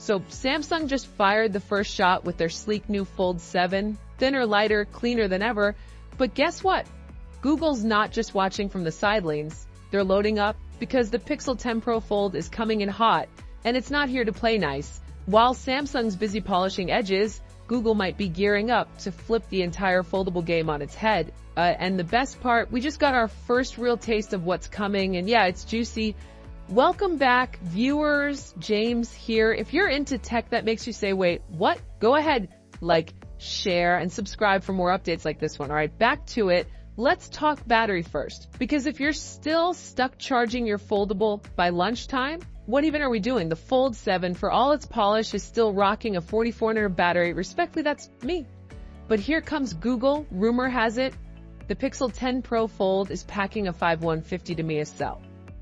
So Samsung just fired the first shot with their sleek new Fold 7, thinner, lighter, cleaner than ever. But guess what? Google's not just watching from the sidelines. They're loading up because the Pixel 10 Pro Fold is coming in hot, and it's not here to play nice. While Samsung's busy polishing edges, Google might be gearing up to flip the entire foldable game on its head. And the best part, we just got our first real taste of what's coming, and yeah, it's juicy. Welcome back, viewers. James here. If you're into tech that makes you say, wait, what? Go ahead, like, share, and subscribe for more updates like this one. All right, back to it. Let's talk battery first, because if you're still stuck charging your foldable by lunchtime, what even are we doing? The Fold 7, for all its polish, is still rocking a 4400 battery. Respectfully, that's me. But here comes Google. Rumor has it, the Pixel 10 Pro Fold is packing a 5150 mAh cell.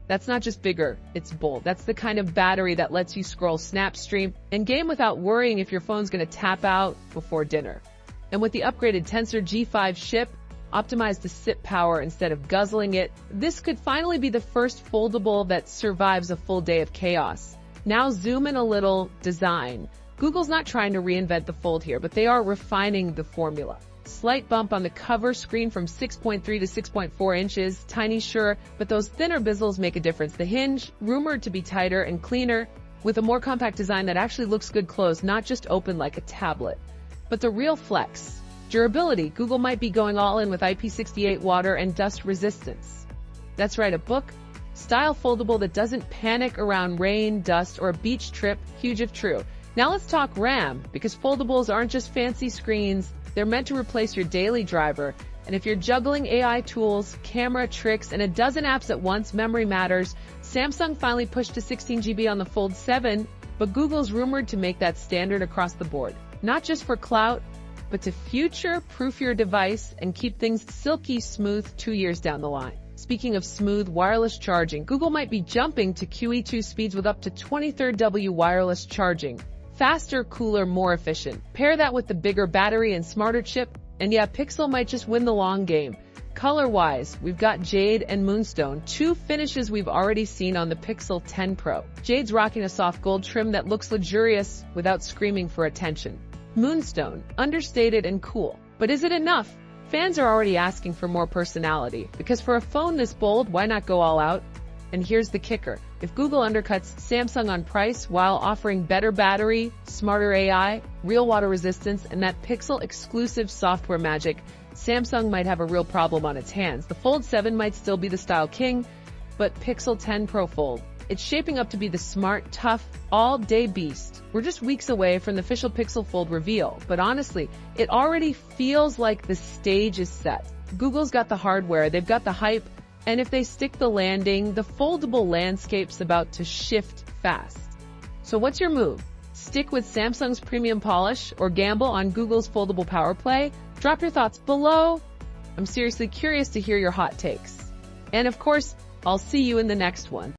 That's not just bigger, it's bold. That's the kind of battery that lets you scroll, snap, stream, and game without worrying if your phone's gonna tap out before dinner. And with the upgraded Tensor G5 chip, optimized to sip power instead of guzzling it, this could finally be the first foldable that survives a full day of chaos. Now zoom in a little. Design. Google's not trying to reinvent the Fold here, but they are refining the formula. Slight bump on the cover screen from 6.3 to 6.4 inches, tiny sure, but those thinner bezels make a difference. The hinge, rumored to be tighter and cleaner, with a more compact design that actually looks good closed, not just open like a tablet. But the real flex. Durability. Google might be going all in with IP68 water and dust resistance. That's right, a book-style foldable that doesn't panic around rain, dust, or a beach trip, huge if true. Now let's talk RAM, because foldables aren't just fancy screens, they're meant to replace your daily driver. And if you're juggling AI tools, camera tricks, and a dozen apps at once, memory matters. Samsung finally pushed to 16 GB on the Fold 7, but Google's rumored to make that standard across the board. Not just for clout, but to future-proof your device and keep things silky smooth 2 years down the line. Speaking of smooth wireless charging, Google might be jumping to QE2 speeds with up to 23rd W wireless charging. Faster, cooler, more efficient. Pair that with the bigger battery and smarter chip, and yeah, Pixel might just win the long game. Color-wise, we've got Jade and Moonstone, two finishes we've already seen on the Pixel 10 Pro. Jade's rocking a soft gold trim that looks luxurious without screaming for attention. Moonstone, understated and cool. But is it enough? Fans are already asking for more personality, because for a phone this bold, why not go all out? And here's the kicker. If Google undercuts Samsung on price while offering better battery, smarter AI, real water resistance, and that Pixel-exclusive software magic, Samsung might have a real problem on its hands. The Fold 7 might still be the style king, but Pixel 10 Pro Fold, it's shaping up to be the smart, tough, all-day beast. We're just weeks away from the official Pixel Fold reveal, but honestly, it already feels like the stage is set. Google's got the hardware, they've got the hype, and if they stick the landing, the foldable landscape's about to shift fast. So what's your move? Stick with Samsung's premium polish or gamble on Google's foldable power play? Drop your thoughts below. I'm seriously curious to hear your hot takes. And of course, I'll see you in the next one.